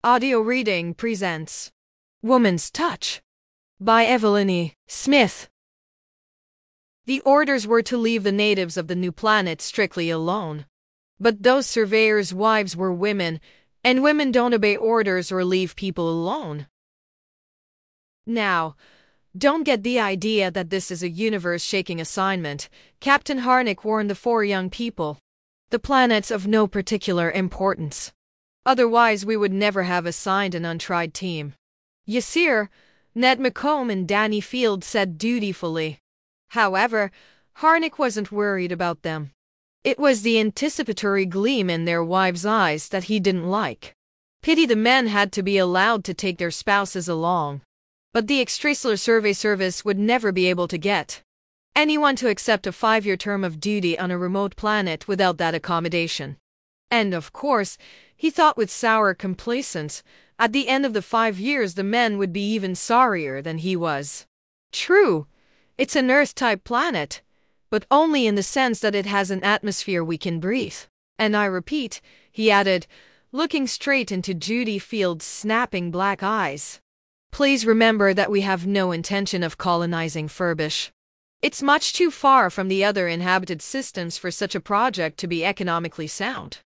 Audio Reading presents Woman's Touch by Evelyn E. Smith. The orders were to leave the natives of the new planet strictly alone. But those surveyors' wives were women, and women don't obey orders or leave people alone. Now, don't get the idea that this is a universe-shaking assignment. Captain Harnick warned the four young people. The planet's of no particular importance. Otherwise, we would never have assigned an untried team. Yasir, Ned McComb and Danny Field said dutifully. However, Harnick wasn't worried about them. It was the anticipatory gleam in their wives' eyes that he didn't like. Pity the men had to be allowed to take their spouses along. But the Extrasolar Survey Service would never be able to get anyone to accept a 5-year term of duty on a remote planet without that accommodation. And of course, he thought with sour complacence, at the end of the 5 years the men would be even sorrier than he was. True, it's an Earth-type planet, but only in the sense that it has an atmosphere we can breathe. And I repeat, he added, looking straight into Judy Field's snapping black eyes. Please remember that we have no intention of colonizing Furbish. It's much too far from the other inhabited systems for such a project to be economically sound.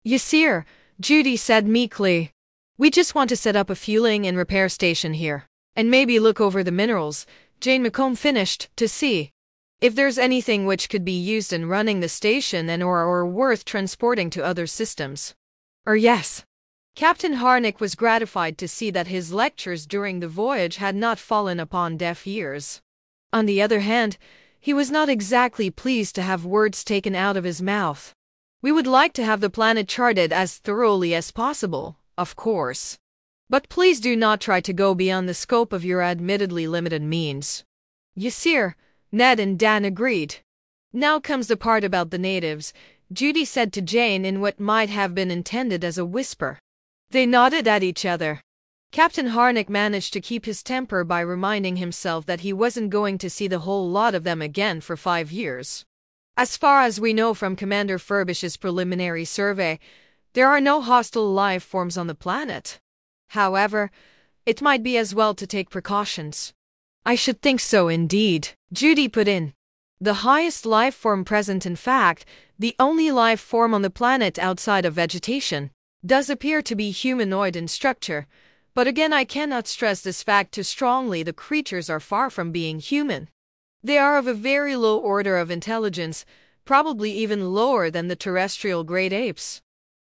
Yasir, Judy said meekly, we just want to set up a fueling and repair station here, and maybe look over the minerals, Jane McComb finished, to see if there's anything which could be used in running the station and or worth transporting to other systems. Yes. Captain Harnick was gratified to see that his lectures during the voyage had not fallen upon deaf ears. On the other hand, he was not exactly pleased to have words taken out of his mouth. We would like to have the planet charted as thoroughly as possible, of course. But please do not try to go beyond the scope of your admittedly limited means. Yasir, Ned and Dan agreed. Now comes the part about the natives, Judy said to Jane in what might have been intended as a whisper. They nodded at each other. Captain Harnick managed to keep his temper by reminding himself that he wasn't going to see the whole lot of them again for 5 years. As far as we know from Commander Furbish's preliminary survey, there are no hostile life forms on the planet. However, it might be as well to take precautions. I should think so indeed, Judy put in. The highest life form present, in fact, the only life form on the planet outside of vegetation, does appear to be humanoid in structure, but again I cannot stress this fact too strongly. The creatures are far from being human. They are of a very low order of intelligence, probably even lower than the terrestrial great apes,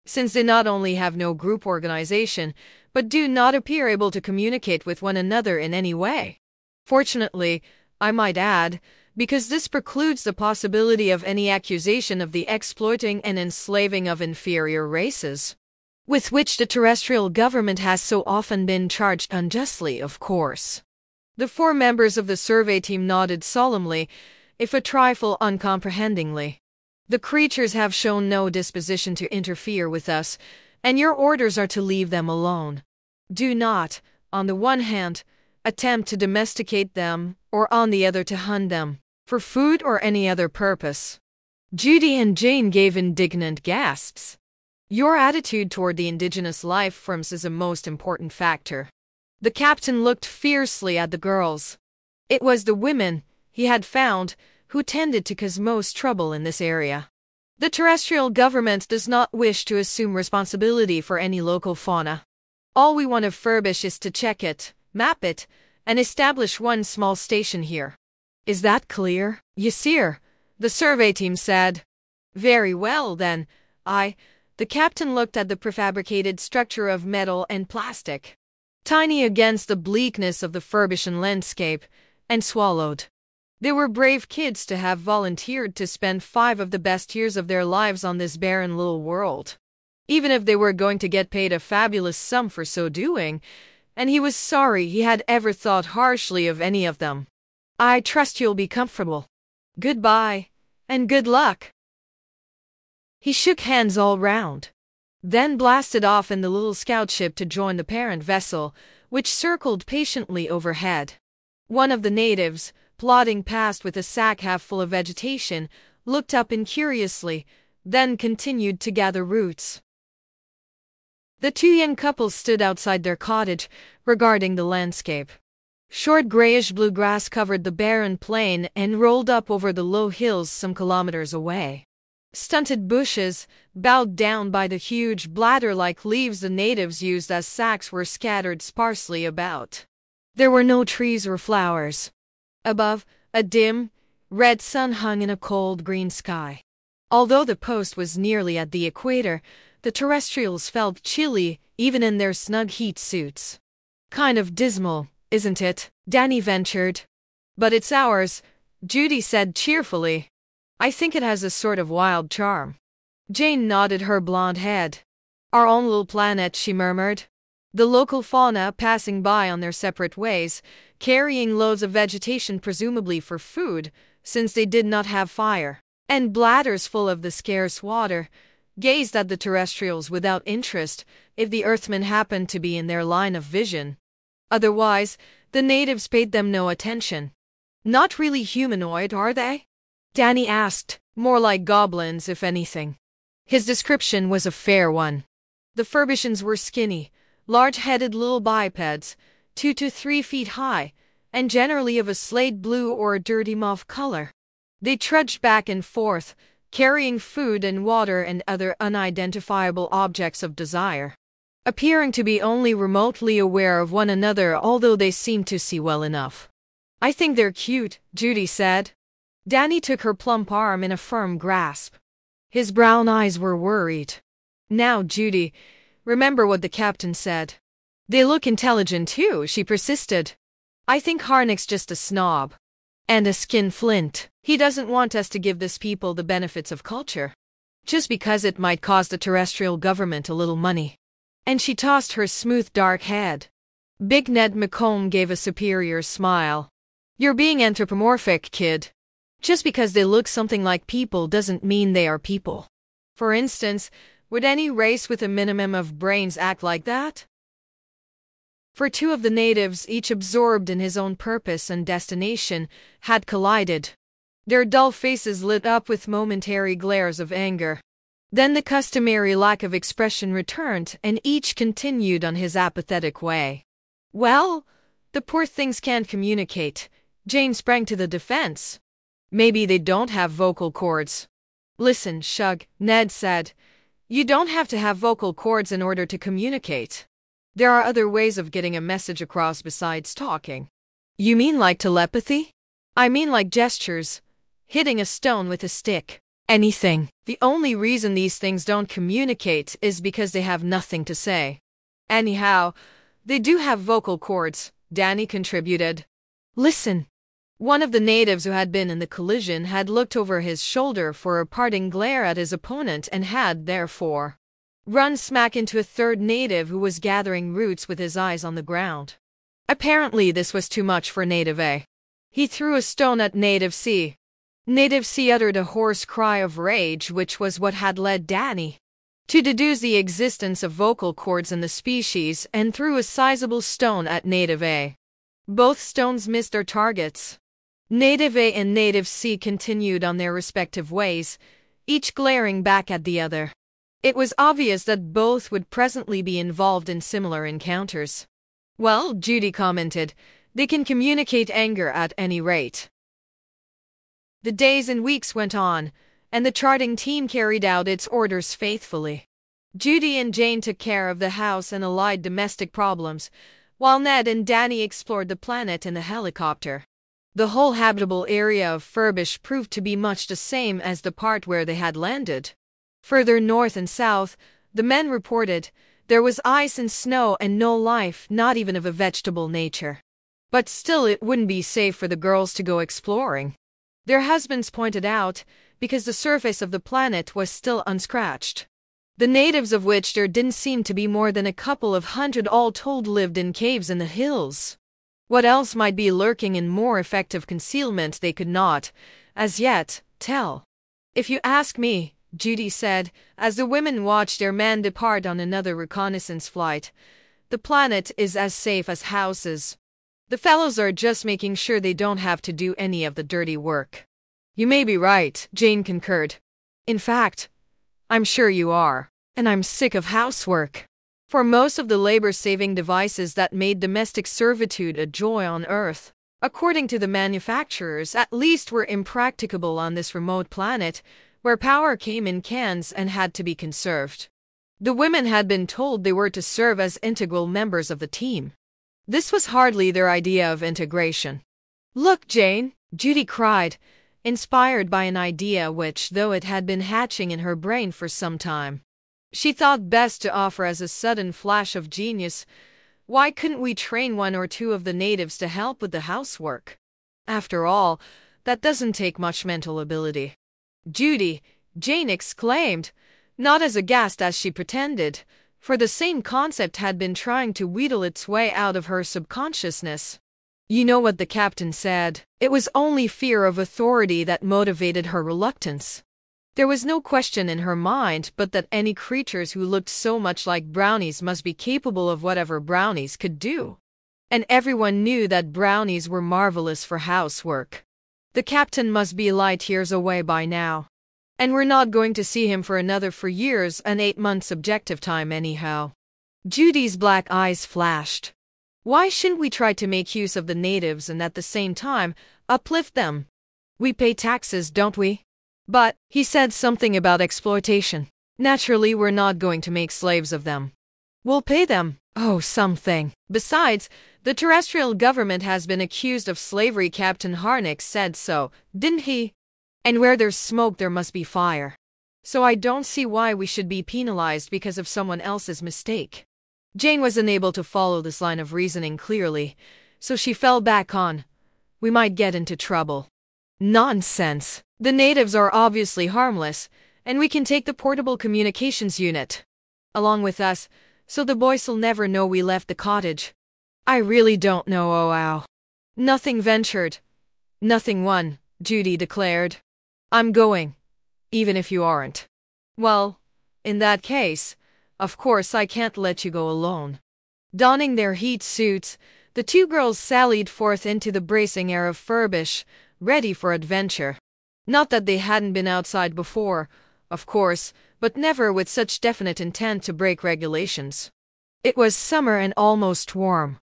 since they not only have no group organization, but do not appear able to communicate with one another in any way. Fortunately, I might add, because this precludes the possibility of any accusation of the exploiting and enslaving of inferior races, with which the terrestrial government has so often been charged unjustly, of course. The 4 members of the survey team nodded solemnly, if a trifle uncomprehendingly. The creatures have shown no disposition to interfere with us, and your orders are to leave them alone. Do not, on the one hand, attempt to domesticate them, or on the other to hunt them, for food or any other purpose. Judy and Jane gave indignant gasps. Your attitude toward the indigenous life forms is a most important factor. The captain looked fiercely at the girls. It was the women, he had found, who tended to cause most trouble in this area. The terrestrial government does not wish to assume responsibility for any local fauna. All we want of Furbish is to check it, map it, and establish one small station here. Is that clear? Yasir, the survey team said. Very well then, The captain looked at the prefabricated structure of metal and plastic, tiny against the bleakness of the Furbishan landscape, and swallowed. They were brave kids to have volunteered to spend 5 of the best years of their lives on this barren little world, even if they were going to get paid a fabulous sum for so doing, and he was sorry he had ever thought harshly of any of them. I trust you'll be comfortable. Goodbye, and good luck. He shook hands all round, then blasted off in the little scout ship to join the parent vessel, which circled patiently overhead. One of the natives, plodding past with a sack half full of vegetation, looked up incuriously, then continued to gather roots. The two young couples stood outside their cottage, regarding the landscape. Short grayish-blue grass covered the barren plain and rolled up over the low hills some kilometers away. Stunted bushes, bowed down by the huge bladder-like leaves the natives used as sacks, were scattered sparsely about. There were no trees or flowers. Above, a dim, red sun hung in a cold green sky. Although the post was nearly at the equator, the terrestrials felt chilly even in their snug heat suits. "Kind of dismal, isn't it?" Danny ventured. "But it's ours," Judy said cheerfully. "I think it has a sort of wild charm." Jane nodded her blonde head. "Our own little planet," she murmured. The local fauna passing by on their separate ways, carrying loads of vegetation presumably for food, since they did not have fire, and bladders full of the scarce water, gazed at the terrestrials without interest if the Earthmen happened to be in their line of vision. Otherwise, the natives paid them no attention. "Not really humanoid, are they?" Danny asked. "More like goblins, if anything." His description was a fair one. The Furbishans were skinny, large-headed little bipeds, 2 to 3 feet high, and generally of a slate blue or a dirty mauve color. They trudged back and forth, carrying food and water and other unidentifiable objects of desire, appearing to be only remotely aware of one another, although they seemed to see well enough. "I think they're cute," Judy said. Danny took her plump arm in a firm grasp. His brown eyes were worried. "Now, Judy, remember what the captain said." "They look intelligent too," she persisted. "I think Harnick's just a snob. And a skinflint. He doesn't want us to give this people the benefits of culture, just because it might cost the terrestrial government a little money." And she tossed her smooth dark head. Big Ned McComb gave a superior smile. "You're being anthropomorphic, kid. Just because they look something like people doesn't mean they are people. For instance, would any race with a minimum of brains act like that?" For two of the natives, each absorbed in his own purpose and destination, had collided. Their dull faces lit up with momentary glares of anger. Then the customary lack of expression returned, and each continued on his apathetic way. "Well, the poor things can't communicate." Jane sprang to the defense. "Maybe they don't have vocal cords." "Listen, Shug," Ned said. "You don't have to have vocal cords in order to communicate. There are other ways of getting a message across besides talking." "You mean like telepathy?" "I mean like gestures. Hitting a stone with a stick. Anything. The only reason these things don't communicate is because they have nothing to say." "Anyhow, they do have vocal cords," Danny contributed. "Listen." One of the natives who had been in the collision had looked over his shoulder for a parting glare at his opponent and had, therefore, run smack into a third native who was gathering roots with his eyes on the ground. Apparently this was too much for Native A. He threw a stone at Native C. Native C uttered a hoarse cry of rage, which was what had led Danny to deduce the existence of vocal cords in the species, and threw a sizable stone at Native A. Both stones missed their targets. Native A and Native C continued on their respective ways, each glaring back at the other. It was obvious that both would presently be involved in similar encounters. "Well," Judy commented, "they can communicate anger at any rate." The days and weeks went on, and the charting team carried out its orders faithfully. Judy and Jane took care of the house and allied domestic problems, while Ned and Danny explored the planet in the helicopter. The whole habitable area of Furbish proved to be much the same as the part where they had landed. Further north and south, the men reported, there was ice and snow and no life, not even of a vegetable nature. But still it wouldn't be safe for the girls to go exploring, their husbands pointed out, because the surface of the planet was still unscratched. The natives, of which there didn't seem to be more than a couple of hundred all told, lived in caves in the hills. What else might be lurking in more effective concealment they could not, as yet, tell. "If you ask me," Judy said, as the women watched their men depart on another reconnaissance flight, "the planet is as safe as houses. The fellows are just making sure they don't have to do any of the dirty work." "You may be right," Jane concurred. "In fact, I'm sure you are, and I'm sick of housework." for most of the labor-saving devices that made domestic servitude a joy on Earth, according to the manufacturers, at least were impracticable on this remote planet, where power came in cans and had to be conserved. The women had been told they were to serve as integral members of the team. This was hardly their idea of integration. "Look, Jane," Judy cried, inspired by an idea which, though it had been hatching in her brain for some time, she thought best to offer as a sudden flash of genius. "Why couldn't we train one or two of the natives to help with the housework? After all, that doesn't take much mental ability." "Judy," Jane exclaimed, not as aghast as she pretended, for the same concept had been trying to wheedle its way out of her subconsciousness. "You know what the captain said. It was only fear of authority that motivated her reluctance." There was no question in her mind but that any creatures who looked so much like brownies must be capable of whatever brownies could do. And everyone knew that brownies were marvelous for housework. The captain must be light years away by now. And we're not going to see him for another 4 years and 8 months objective time anyhow. Judy's black eyes flashed. "Why shouldn't we try to make use of the natives and at the same time uplift them? We pay taxes, don't we?" "But," he said something about exploitation. "Naturally, we're not going to make slaves of them. We'll pay them, oh, something. Besides, the terrestrial government has been accused of slavery. Captain Harnick said so, didn't he? And where there's smoke there must be fire. So I don't see why we should be penalized because of someone else's mistake." Jane was unable to follow this line of reasoning clearly, so she fell back on, "We might get into trouble." "Nonsense. The natives are obviously harmless, and we can take the portable communications unit along with us, so the boys'll never know we left the cottage." "I really don't know, oh wow." "Nothing ventured, nothing won," Judy declared. "I'm going, even if you aren't." "Well, in that case, of course I can't let you go alone." Donning their heat suits, the two girls sallied forth into the bracing air of Furbish, ready for adventure. Not that they hadn't been outside before, of course, but never with such definite intent to break regulations. It was summer and almost warm.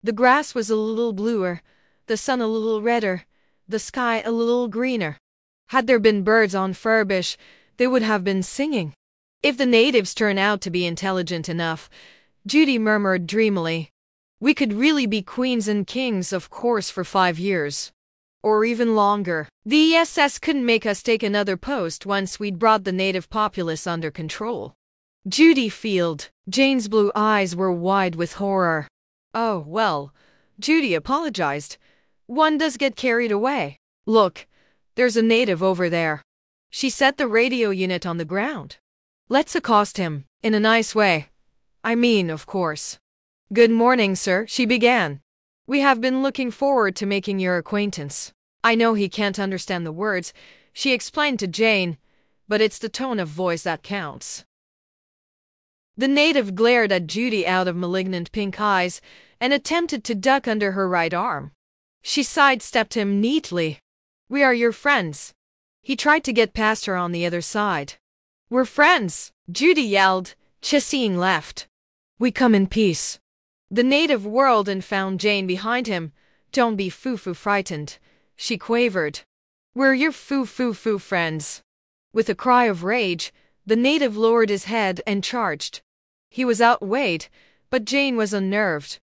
The grass was a little bluer, the sun a little redder, the sky a little greener. Had there been birds on Furbish, they would have been singing. If the natives turn out to be intelligent enough, Judy murmured dreamily, "we could really be queens and kings, of course, for 5 years. Or even longer. The ESS couldn't make us take another post once we'd brought the native populace under control." Judy Field. Jane's blue eyes were wide with horror. "Oh, well," Judy apologized. "One does get carried away. Look, there's a native over there." She set the radio unit on the ground. "Let's accost him, in a nice way. I mean, of course." "Good morning, sir," she began. "We have been looking forward to making your acquaintance." "I know he can't understand the words," she explained to Jane, "but it's the tone of voice that counts." The native glared at Judy out of malignant pink eyes and attempted to duck under her right arm. She sidestepped him neatly. "We are your friends." He tried to get past her on the other side. "We're friends," Judy yelled, chasing left. "We come in peace." The native whirled and found Jane behind him. "Don't be foo-foo frightened," she quavered. "We're your foo-foo-foo friends." With a cry of rage, the native lowered his head and charged. He was outweighed, but Jane was unnerved.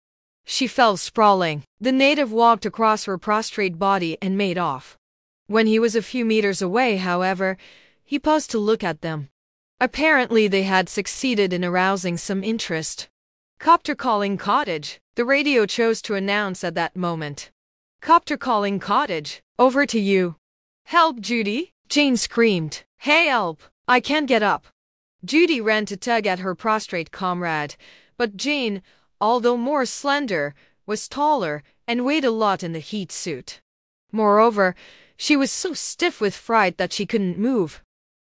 She fell sprawling. The native walked across her prostrate body and made off. When he was a few meters away, however, he paused to look at them. Apparently they had succeeded in arousing some interest. "Copter calling cottage," the radio chose to announce at that moment. "Copter calling cottage, over to you." "Help, Judy!" Jane screamed. "Hey, help! I can't get up." Judy ran to tug at her prostrate comrade, but Jane, although more slender, was taller and weighed a lot in the heat suit. Moreover, she was so stiff with fright that she couldn't move.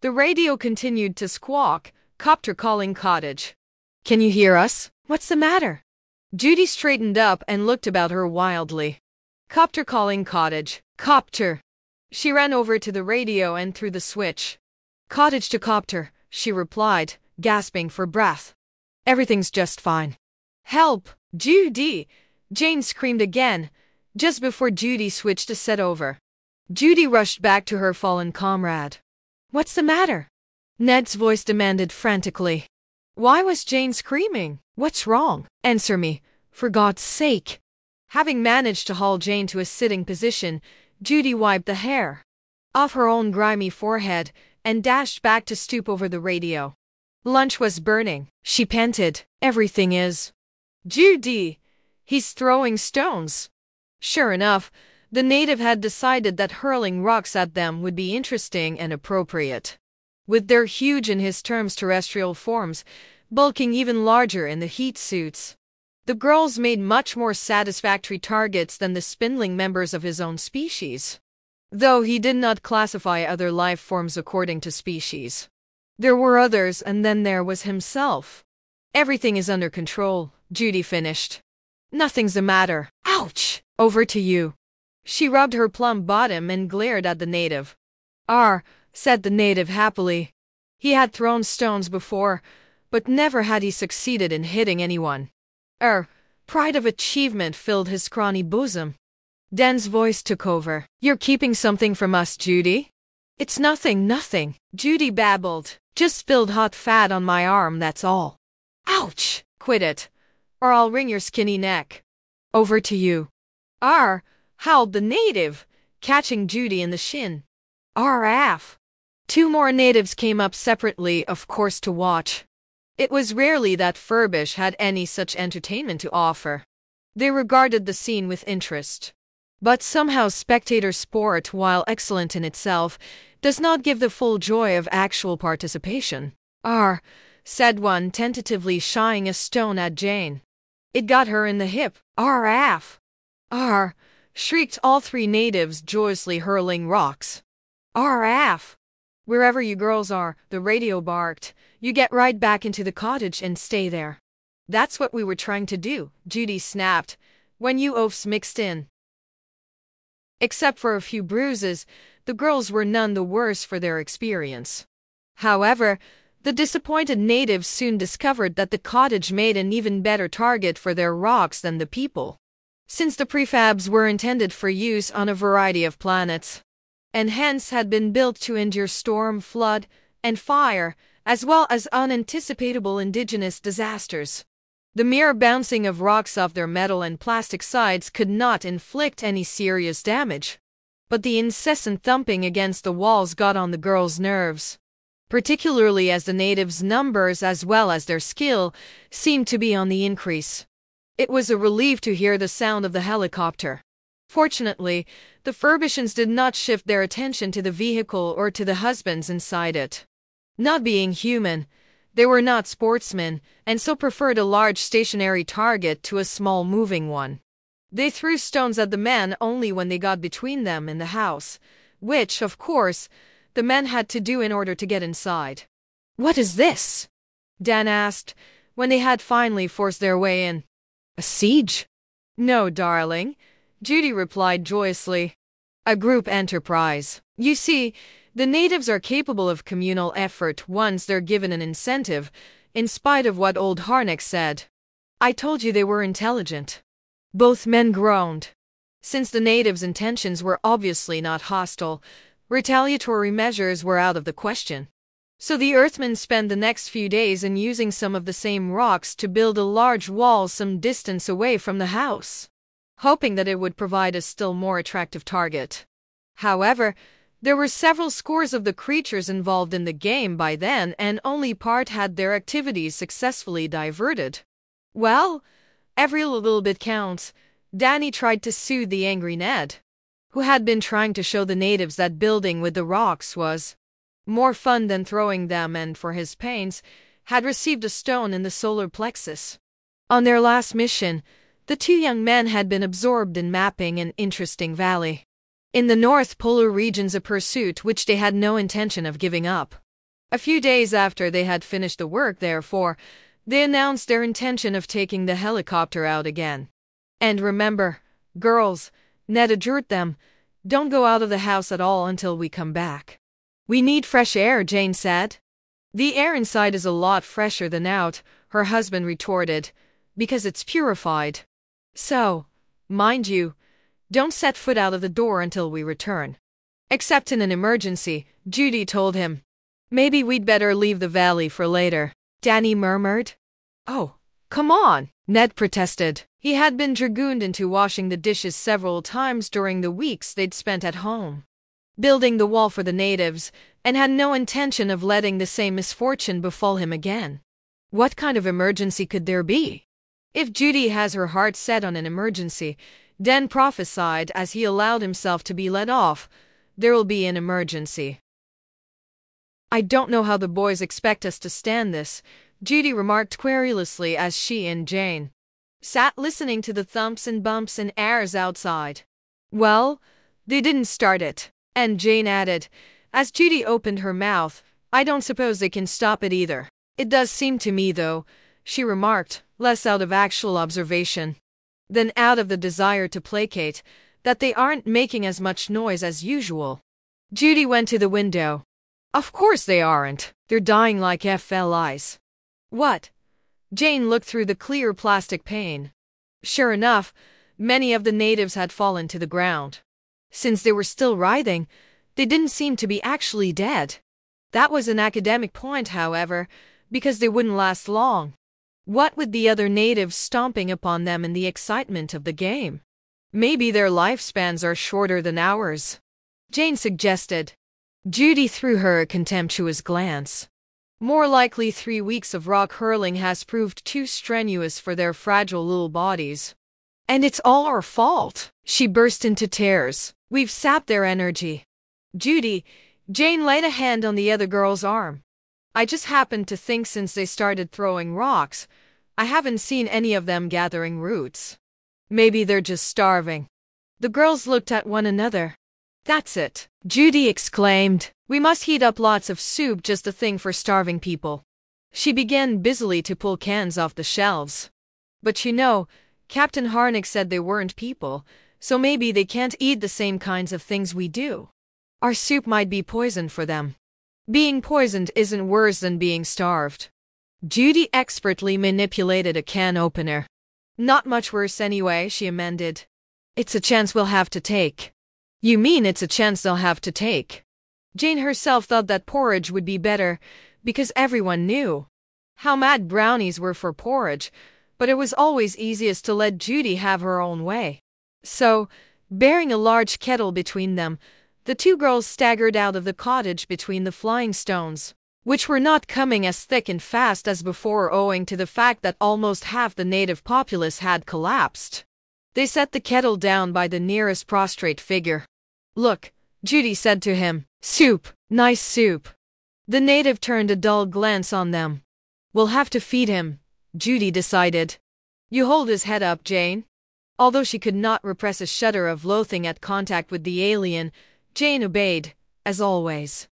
The radio continued to squawk, "Copter calling cottage." "Can you hear us? What's the matter?" Judy straightened up and looked about her wildly. "Copter calling cottage. Copter." She ran over to the radio and threw the switch. "Cottage to copter," she replied, gasping for breath. Everything's just fine. Help, Judy! Jane screamed again, just before Judy switched to set over. Judy rushed back to her fallen comrade. What's the matter? Ned's voice demanded frantically. Why was Jane screaming? What's wrong? Answer me, for God's sake. Having managed to haul Jane to a sitting position, Judy wiped the hair off her own grimy forehead and dashed back to stoop over the radio. Lunch was burning, she panted. Everything is. Judy! He's throwing stones. Sure enough, the native had decided that hurling rocks at them would be interesting and appropriate. With their huge in his terms terrestrial forms, bulking even larger in the heat suits, the girls made much more satisfactory targets than the spindling members of his own species. Though he did not classify other life forms according to species. There were others, and then there was himself. Everything is under control, Judy finished. Nothing's the matter. Ouch! Over to you. She rubbed her plump bottom and glared at the native. Said the native happily. He had thrown stones before, but never had he succeeded in hitting anyone. Pride of achievement filled his scrawny bosom. Dan's voice took over. You're keeping something from us, Judy? It's nothing, Judy babbled. Just spilled hot fat on my arm, that's all. Ouch! Quit it, or I'll wring your skinny neck. Over to you. Howled the native, catching Judy in the shin. Aff. Two more natives came up separately, of course, to watch. It was rarely that Furbish had any such entertainment to offer. They regarded the scene with interest. But somehow spectator sport, while excellent in itself, does not give the full joy of actual participation. Said one, tentatively shying a stone at Jane. It got her in the hip. Aff. Shrieked all three natives, joyously hurling rocks. Aff. Wherever you girls are, the radio barked, you get right back into the cottage and stay there. That's what we were trying to do, Judy snapped, when you oafs mixed in. Except for a few bruises, the girls were none the worse for their experience. However, the disappointed natives soon discovered that the cottage made an even better target for their rocks than the people, since the prefabs were intended for use on a variety of planets, and hence had been built to endure storm, flood, and fire, as well as unanticipatable indigenous disasters. The mere bouncing of rocks off their metal and plastic sides could not inflict any serious damage, but the incessant thumping against the walls got on the girls' nerves, particularly as the natives' numbers as well as their skill seemed to be on the increase. It was a relief to hear the sound of the helicopter. Fortunately, the Furbishans did not shift their attention to the vehicle or to the husbands inside it. Not being human, they were not sportsmen, and so preferred a large stationary target to a small moving one. They threw stones at the men only when they got between them and the house, which, of course, the men had to do in order to get inside. What is this? Dan asked, when they had finally forced their way in. A siege? No, darling, Judy replied joyously. A group enterprise. You see, the natives are capable of communal effort once they're given an incentive, in spite of what old Harnick said. I told you they were intelligent. Both men groaned. Since the natives' intentions were obviously not hostile, retaliatory measures were out of the question. So the Earthmen spent the next few days in using some of the same rocks to build a large wall some distance away from the house, hoping that it would provide a still more attractive target. However, there were several scores of the creatures involved in the game by then, and only part had their activities successfully diverted. Well, every little bit counts. Danny tried to soothe the angry Ned, who had been trying to show the natives that building with the rocks was more fun than throwing them, and for his pains, had received a stone in the solar plexus. On their last mission, the two young men had been absorbed in mapping an interesting valley in the North Polar regions, a pursuit which they had no intention of giving up. A few days after they had finished the work, therefore, they announced their intention of taking the helicopter out again. And remember, girls, Ned adjured them, don't go out of the house at all until we come back. We need fresh air, Jane said. The air inside is a lot fresher than out, her husband retorted. Because it's purified. So, mind you, don't set foot out of the door until we return. Except in an emergency, Judy told him. Maybe we'd better leave the valley for later, Danny murmured. Oh, come on, Ned protested. He had been dragooned into washing the dishes several times during the weeks they'd spent at home, building the wall for the natives, and had no intention of letting the same misfortune befall him again. What kind of emergency could there be? If Judy has her heart set on an emergency, Dan prophesied as he allowed himself to be led off, there will be an emergency. I don't know how the boys expect us to stand this, Judy remarked querulously as she and Jane sat listening to the thumps and bumps and airs outside. Well, they didn't start it, and Jane added, as Judy opened her mouth, I don't suppose they can stop it either. It does seem to me, though, she remarked, less out of actual observation than out of the desire to placate, that they aren't making as much noise as usual. Judy went to the window. Of course they aren't. They're dying like FLIs. What? Jane looked through the clear plastic pane. Sure enough, many of the natives had fallen to the ground. Since they were still writhing, they didn't seem to be actually dead. That was an academic point, however, because they wouldn't last long. What with the other natives stomping upon them in the excitement of the game? Maybe their lifespans are shorter than ours, Jane suggested. Judy threw her a contemptuous glance. More likely 3 weeks of rock hurling has proved too strenuous for their fragile little bodies. And it's all our fault, she burst into tears. We've sapped their energy. Judy, Jane laid a hand on the other girl's arm. I just happened to think since they started throwing rocks, I haven't seen any of them gathering roots. Maybe they're just starving. The girls looked at one another. That's it, Judy exclaimed. We must heat up lots of soup, just the thing for starving people. She began busily to pull cans off the shelves. But you know, Captain Harnick said they weren't people, so maybe they can't eat the same kinds of things we do. Our soup might be poison for them. Being poisoned isn't worse than being starved. Judy expertly manipulated a can opener. Not much worse anyway, she amended. It's a chance we'll have to take. You mean it's a chance they'll have to take? Jane herself thought that porridge would be better, because everyone knew how mad brownies were for porridge, but it was always easiest to let Judy have her own way. So, bearing a large kettle between them, the two girls staggered out of the cottage between the flying stones, which were not coming as thick and fast as before owing to the fact that almost half the native populace had collapsed. They set the kettle down by the nearest prostrate figure. Look, Judy said to him. Soup, nice soup. The native turned a dull glance on them. We'll have to feed him, Judy decided. You hold his head up, Jane. Although she could not repress a shudder of loathing at contact with the alien, Jane obeyed, as always.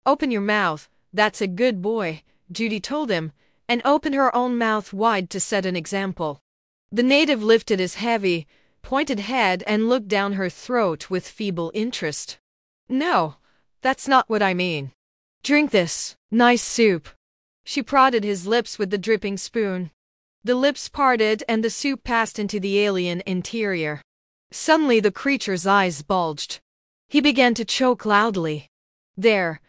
Open your mouth, that's a good boy, Judy told him, and opened her own mouth wide to set an example. The native lifted his heavy, pointed head and looked down her throat with feeble interest. No, that's not what I mean. Drink this, nice soup. She prodded his lips with the dripping spoon. The lips parted and the soup passed into the alien interior. Suddenly the creature's eyes bulged. He began to choke loudly. There,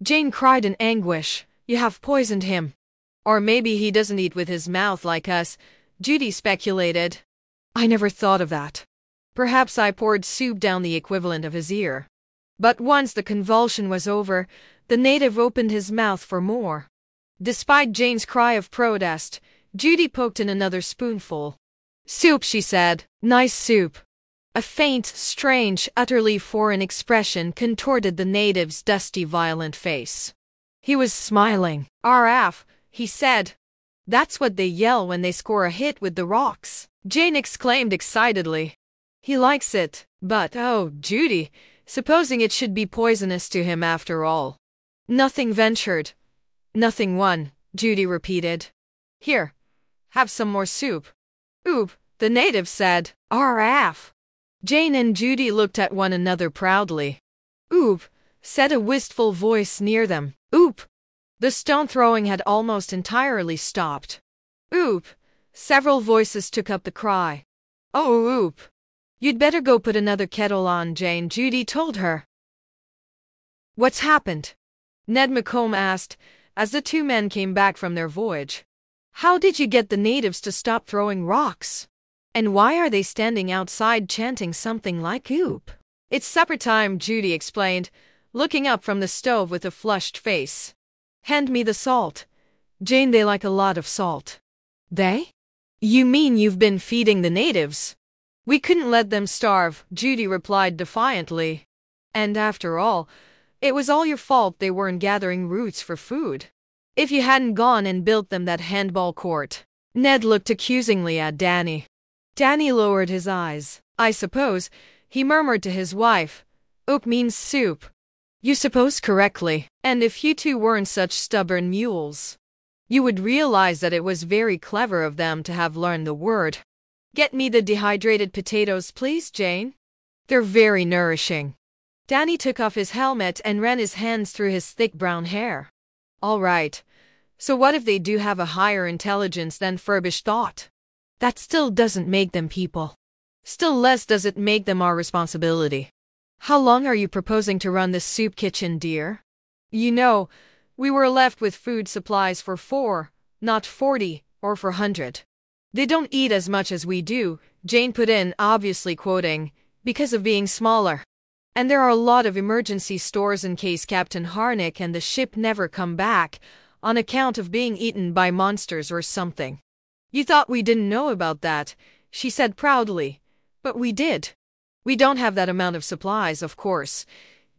Jane cried in anguish, you have poisoned him. Or maybe he doesn't eat with his mouth like us, Judy speculated. I never thought of that. Perhaps I poured soup down the equivalent of his ear. But once the convulsion was over, the native opened his mouth for more. Despite Jane's cry of protest, Judy poked in another spoonful. Soup, she said. Nice soup. A faint, strange, utterly foreign expression contorted the native's dusty, violent face. He was smiling. RF, he said. That's what they yell when they score a hit with the rocks, Jane exclaimed excitedly. He likes it, but oh, Judy, supposing it should be poisonous to him after all. Nothing ventured. Nothing won, Judy repeated. Here, have some more soup. Oop, the native said. RF. Jane and Judy looked at one another proudly. Oop, said a wistful voice near them. Oop. The stone throwing had almost entirely stopped. Oop! Several voices took up the cry. Oh, oop! You'd better go put another kettle on, Jane, Judy told her. What's happened? Ned McComb asked, as the two men came back from their voyage. How did you get the natives to stop throwing rocks? And why are they standing outside chanting something like oop? It's supper time, Judy explained, looking up from the stove with a flushed face. Hand me the salt. Jane, they like a lot of salt. They? You mean you've been feeding the natives? We couldn't let them starve, Judy replied defiantly. And after all, it was all your fault they weren't gathering roots for food. If you hadn't gone and built them that handball court. Ned looked accusingly at Danny. Danny lowered his eyes. I suppose, he murmured to his wife. Oop means soup. You supposed correctly, and if you two weren't such stubborn mules, you would realize that it was very clever of them to have learned the word. Get me the dehydrated potatoes, please, Jane. They're very nourishing. Danny took off his helmet and ran his hands through his thick brown hair. All right. So what if they do have a higher intelligence than Furbish thought? That still doesn't make them people. Still less does it make them our responsibility. How long are you proposing to run this soup kitchen, dear? You know, we were left with food supplies for 4, not 40, or 400. They don't eat as much as we do, Jane put in, obviously quoting, because of being smaller. And there are a lot of emergency stores in case Captain Harnick and the ship never come back, on account of being eaten by monsters or something. You thought we didn't know about that, she said proudly. But we did. We don't have that amount of supplies, of course.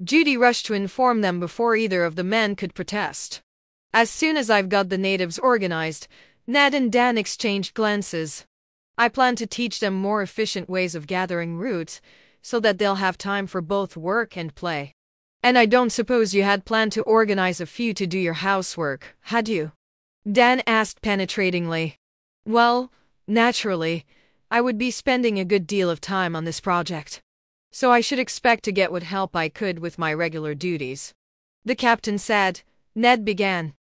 Judy rushed to inform them before either of the men could protest. As soon as I've got the natives organized, Ned and Dan exchanged glances. I plan to teach them more efficient ways of gathering roots, so that they'll have time for both work and play. And I don't suppose you had planned to organize a few to do your housework, had you? Dan asked penetratingly. Well, naturally, I would be spending a good deal of time on this project. So I should expect to get what help I could with my regular duties. The captain said. Ned began.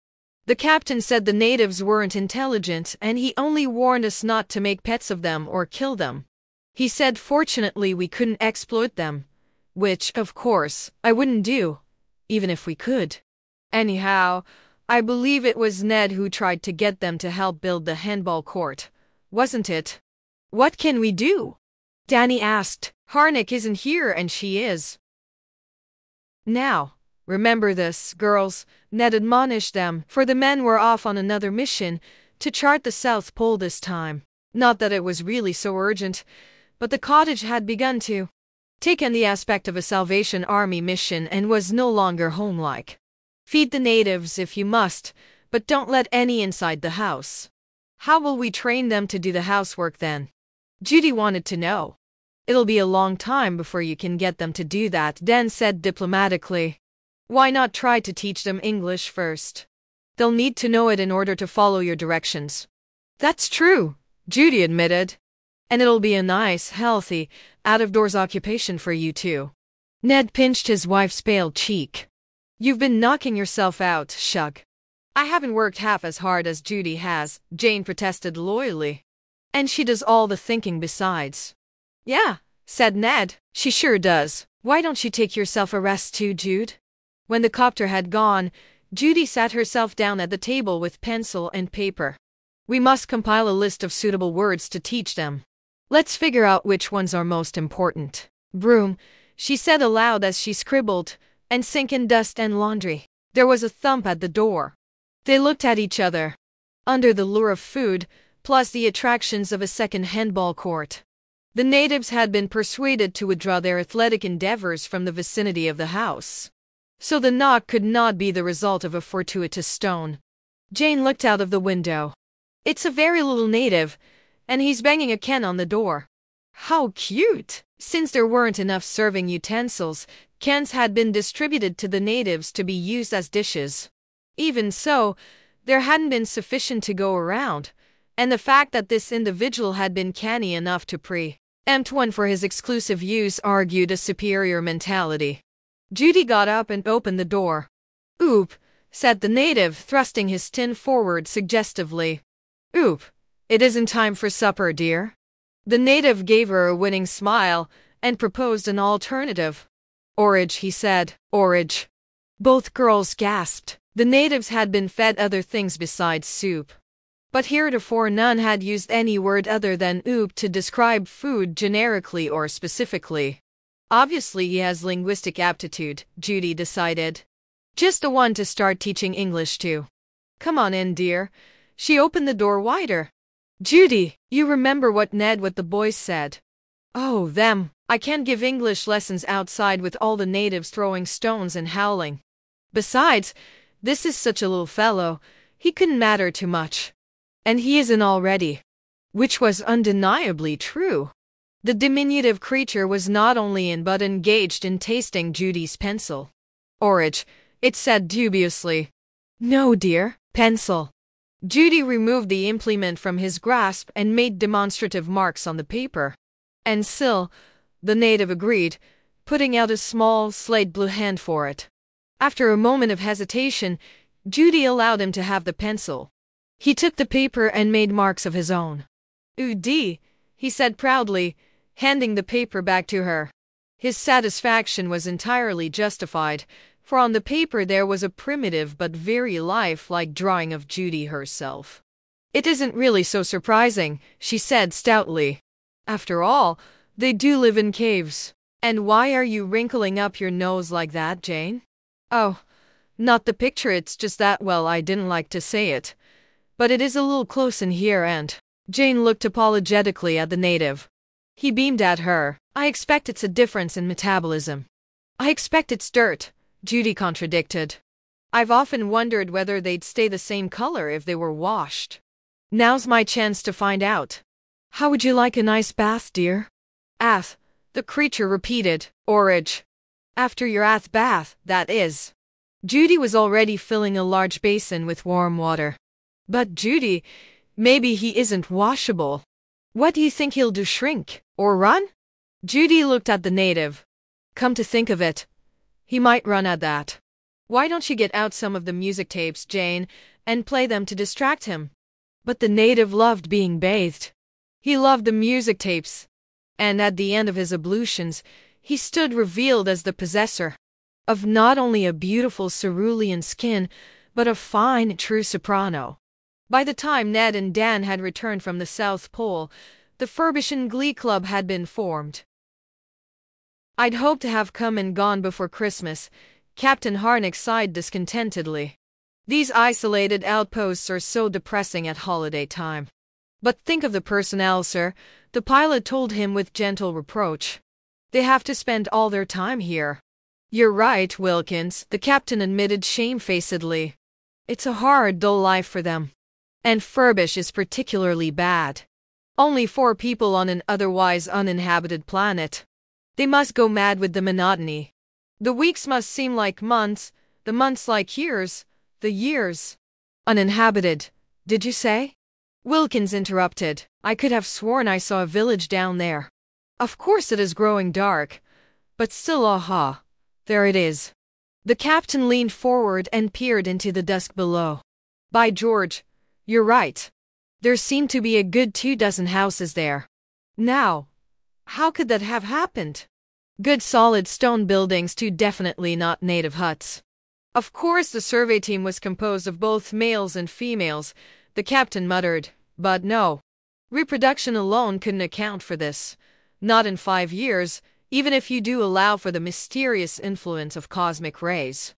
The captain said the natives weren't intelligent and he only warned us not to make pets of them or kill them. He said fortunately we couldn't exploit them, which, of course, I wouldn't do, even if we could. Anyhow, I believe it was Ned who tried to get them to help build the handball court, wasn't it? What can we do? Danny asked. Harnick isn't here and she is. Now, remember this, girls, Ned admonished them, for the men were off on another mission, to chart the South Pole this time. Not that it was really so urgent, but the cottage had begun to take on the aspect of a Salvation Army mission and was no longer homelike. Feed the natives if you must, but don't let any inside the house. How will we train them to do the housework then? Judy wanted to know. It'll be a long time before you can get them to do that, Dan said diplomatically. Why not try to teach them English first? They'll need to know it in order to follow your directions. That's true, Judy admitted. And it'll be a nice, healthy, out-of-doors occupation for you too. Ned pinched his wife's pale cheek. You've been knocking yourself out, Shug. I haven't worked half as hard as Judy has, Jane protested loyally. And she does all the thinking besides. Yeah, said Ned, she sure does. Why don't you take yourself a rest too, Jude? When the copter had gone, Judy sat herself down at the table with pencil and paper. We must compile a list of suitable words to teach them. Let's figure out which ones are most important. Broom, she said aloud as she scribbled, and sink and dust and laundry. There was a thump at the door. They looked at each other. Under the lure of food, plus the attractions of a second handball court, the natives had been persuaded to withdraw their athletic endeavors from the vicinity of the house. So the knock could not be the result of a fortuitous stone. Jane looked out of the window. It's a very little native, and he's banging a can on the door. How cute! Since there weren't enough serving utensils, cans had been distributed to the natives to be used as dishes. Even so, there hadn't been sufficient to go around, and the fact that this individual had been canny enough to preempt one for his exclusive use argued a superior mentality. Judy got up and opened the door. Oop, said the native, thrusting his tin forward suggestively. Oop, It isn't time for supper, dear. The native gave her a winning smile and proposed an alternative. Orage, he said, orage. Both girls gasped. The natives had been fed other things besides soup. But heretofore none had used any word other than oop to describe food generically or specifically. Obviously he has linguistic aptitude, Judy decided. Just the one to start teaching English to. Come on in, dear. She opened the door wider. Judy, you remember what the boys said. Oh, them. I can't give English lessons outside with all the natives throwing stones and howling. Besides, this is such a little fellow, he couldn't matter too much. And he isn't already. Which was undeniably true. The diminutive creature was not only in but engaged in tasting Judy's pencil. Orage, it said dubiously. No, dear, pencil. Judy removed the implement from his grasp and made demonstrative marks on the paper. And still, the native agreed, putting out a small slate blue hand for it. After a moment of hesitation, Judy allowed him to have the pencil. He took the paper and made marks of his own. Udi, he said proudly, handing the paper back to her. His satisfaction was entirely justified, for on the paper there was a primitive but very lifelike drawing of Judy herself. It isn't really so surprising, she said stoutly. After all, they do live in caves. And why are you wrinkling up your nose like that, Jane? Oh, not the picture, it's just that, well, I didn't like to say it. But it is a little close in here and… Jane looked apologetically at the native. He beamed at her. I expect it's a difference in metabolism. I expect it's dirt, Judy contradicted. I've often wondered whether they'd stay the same color if they were washed. Now's my chance to find out. How would you like a nice bath, dear? Ath, the creature repeated, orage. After your bath, that is. Judy was already filling a large basin with warm water. But Judy, maybe he isn't washable. What do you think he'll do, shrink, or run? Judy looked at the native. Come to think of it, he might run at that. Why don't you get out some of the music tapes, Jane, and play them to distract him? But the native loved being bathed. He loved the music tapes. And at the end of his ablutions, he stood revealed as the possessor of not only a beautiful cerulean skin, but a fine, true soprano. By the time Ned and Dan had returned from the South Pole, the Furbishin Glee Club had been formed. I'd hoped to have come and gone before Christmas, Captain Harnick sighed discontentedly. These isolated outposts are so depressing at holiday time. But think of the personnel, sir, the pilot told him with gentle reproach. They have to spend all their time here. You're right, Wilkins, the captain admitted shamefacedly. It's a hard, dull life for them. And Furbish is particularly bad. Only 4 people on an otherwise uninhabited planet. They must go mad with the monotony. The weeks must seem like months, the months like years, the years. Uninhabited, did you say? Wilkins interrupted. I could have sworn I saw a village down there. Of course it is growing dark. But still, aha, there it is. The captain leaned forward and peered into the dusk below. By George, you're right. There seem to be a good 24 houses there. Now, how could that have happened? Good solid stone buildings too, definitely not native huts. Of course the survey team was composed of both males and females, the captain muttered, but no. Reproduction alone couldn't account for this. Not in 5 years, even if you do allow for the mysterious influence of cosmic rays.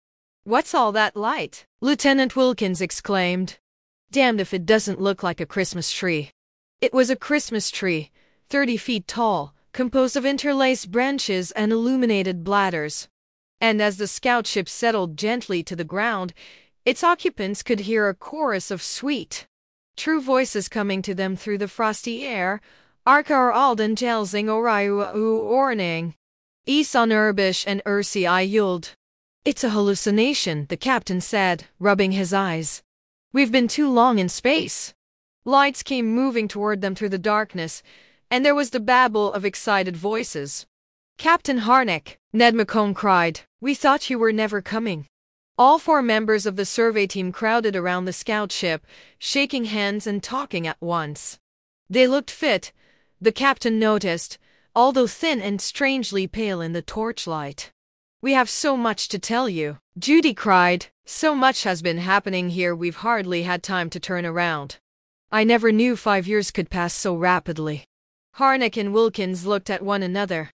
What's all that light? Lieutenant Wilkins exclaimed. Damned if it doesn't look like a Christmas tree. It was a Christmas tree, 30 feet tall, composed of interlaced branches and illuminated bladders. And as the scout ship settled gently to the ground, its occupants could hear a chorus of sweet, true voices coming to them through the frosty air. Arkar Alden Jelsing Orayu Orning. Eson Urbish and Ursi I Yuld. It's a hallucination, the captain said, rubbing his eyes. We've been too long in space. Lights came moving toward them through the darkness, and there was the babble of excited voices. Captain Harnick, Ned McCone cried, we thought you were never coming. All 4 members of the survey team crowded around the scout ship, shaking hands and talking at once. They looked fit, the captain noticed, although thin and strangely pale in the torchlight. "We have so much to tell you," Judy cried. "So much has been happening here we've hardly had time to turn around. I never knew 5 years could pass so rapidly." Harnick and Wilkins looked at one another.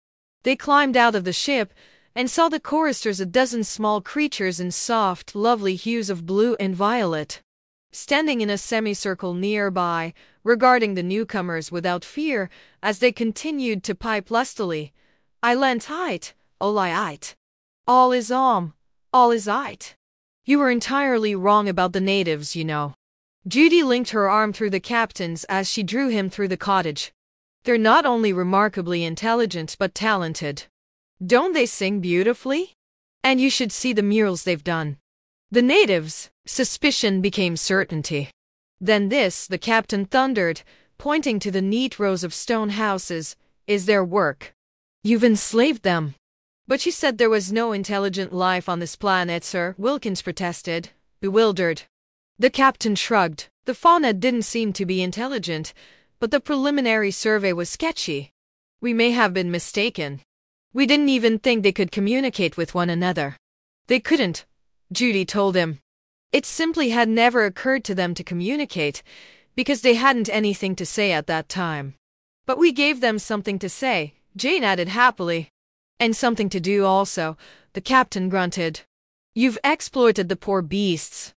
They climbed out of the ship and saw the choristers, a dozen small creatures in soft, lovely hues of blue and violet, standing in a semicircle nearby, regarding the newcomers without fear as they continued to pipe lustily. "I lent height, olaiite. All is all is ite. You were entirely wrong about the natives, you know." Judy linked her arm through the captain's as she drew him through the cottage. "They're not only remarkably intelligent but talented. Don't they sing beautifully? And you should see the murals they've done. The natives." Suspicion became certainty. "Then this," the captain thundered, pointing to the neat rows of stone houses, "is their work. You've enslaved them." "But you said there was no intelligent life on this planet, sir," Wilkins protested, bewildered. The captain shrugged. "The fauna didn't seem to be intelligent, but the preliminary survey was sketchy. We may have been mistaken. We didn't even think they could communicate with one another." "They couldn't," Judy told him. "It simply had never occurred to them to communicate, because they hadn't anything to say at that time. But we gave them something to say," Jane added happily. "And something to do also," the captain grunted. "You've exploited the poor beasts,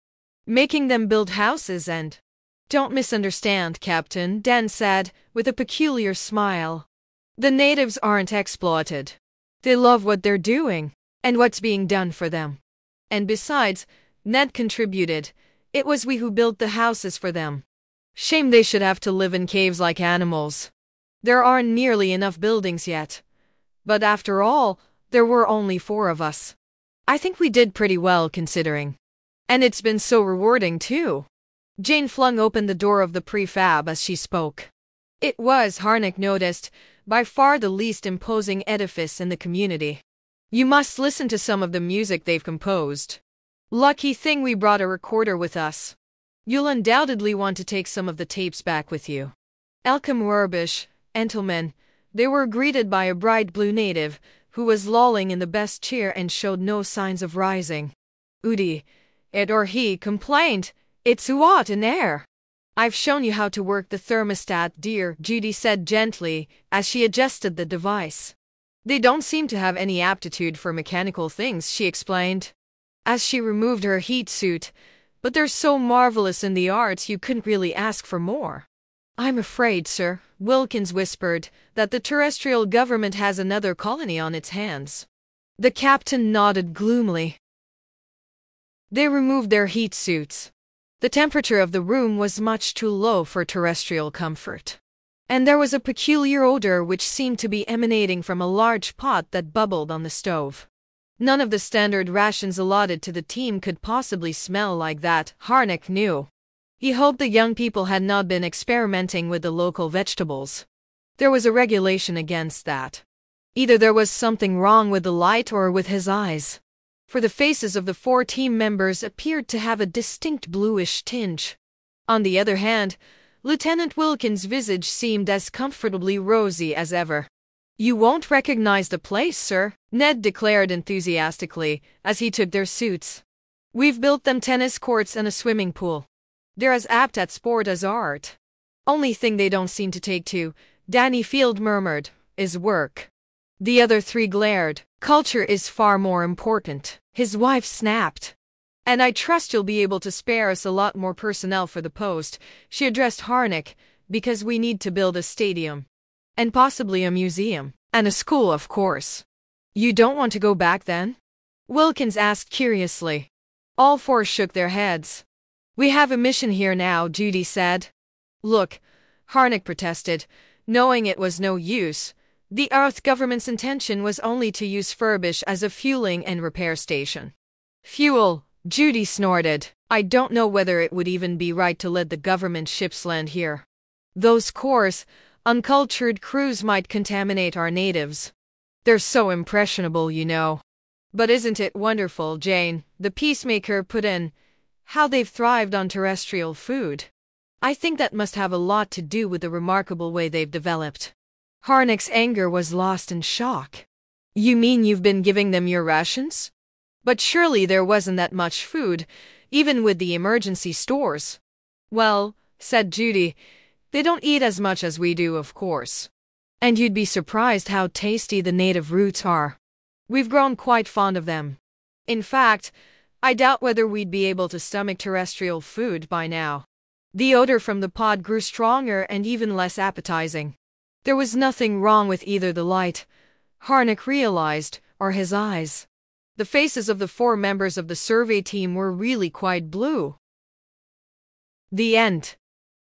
making them build houses and—" "Don't misunderstand, Captain," Dan said, with a peculiar smile. "The natives aren't exploited. They love what they're doing, and what's being done for them. And besides," Ned contributed, "it was we who built the houses for them. Shame they should have to live in caves like animals. There aren't nearly enough buildings yet. But after all, there were only 4 of us. I think we did pretty well considering. And it's been so rewarding too." Jane flung open the door of the prefab as she spoke. It was, Harnick noticed, by far the least imposing edifice in the community. "You must listen to some of the music they've composed. Lucky thing we brought a recorder with us. You'll undoubtedly want to take some of the tapes back with you." Elcom Werbisch, gentlemen, they were greeted by a bright blue native, who was lolling in the best chair and showed no signs of rising. "Udi, it or he complained, it's hot in air." "I've shown you how to work the thermostat, dear," Judy said gently, as she adjusted the device. "They don't seem to have any aptitude for mechanical things," she explained, as she removed her heat suit, "but they're so marvelous in the arts you couldn't really ask for more." "I'm afraid, sir," Wilkins whispered, "that the terrestrial government has another colony on its hands." The captain nodded gloomily. They removed their heat suits. The temperature of the room was much too low for terrestrial comfort, and there was a peculiar odor which seemed to be emanating from a large pot that bubbled on the stove. None of the standard rations allotted to the team could possibly smell like that, Harnick knew. He hoped the young people had not been experimenting with the local vegetables. There was a regulation against that. Either there was something wrong with the light or with his eyes, for the faces of the 4 team members appeared to have a distinct bluish tinge. On the other hand, Lieutenant Wilkins' visage seemed as comfortably rosy as ever. "You won't recognize the place, sir," Ned declared enthusiastically, as he took their suits. "We've built them tennis courts and a swimming pool. They're as apt at sport as art. Only thing they don't seem to take to," Danny Field murmured, "is work." The other 3 glared. "Culture is far more important," his wife snapped. "And I trust you'll be able to spare us a lot more personnel for the post," she addressed Harnick, "because we need to build a stadium. And possibly a museum. And a school, of course." "You don't want to go back then?" Wilkins asked curiously. All 4 shook their heads. "We have a mission here now," Judy said. "Look," Harnick protested, knowing it was no use. The Earth government's intention was only to use Furbish as a fueling and repair station. "Fuel," Judy snorted. "I don't know whether it would even be right to let the government ships land here. Those coarse, uncultured crews might contaminate our natives. They're so impressionable, you know." But isn't it wonderful, Jane, the peacemaker put in, how they've thrived on terrestrial food? I think that must have a lot to do with the remarkable way they've developed. Harnick's anger was lost in shock. You mean you've been giving them your rations? But surely there wasn't that much food, even with the emergency stores. Well, said Judy, they don't eat as much as we do, of course. And you'd be surprised how tasty the native roots are. We've grown quite fond of them. In fact, I doubt whether we'd be able to stomach terrestrial food by now. The odor from the pod grew stronger and even less appetizing. There was nothing wrong with either the light, Harnick realized, or his eyes. The faces of the 4 members of the survey team were really quite blue. The end.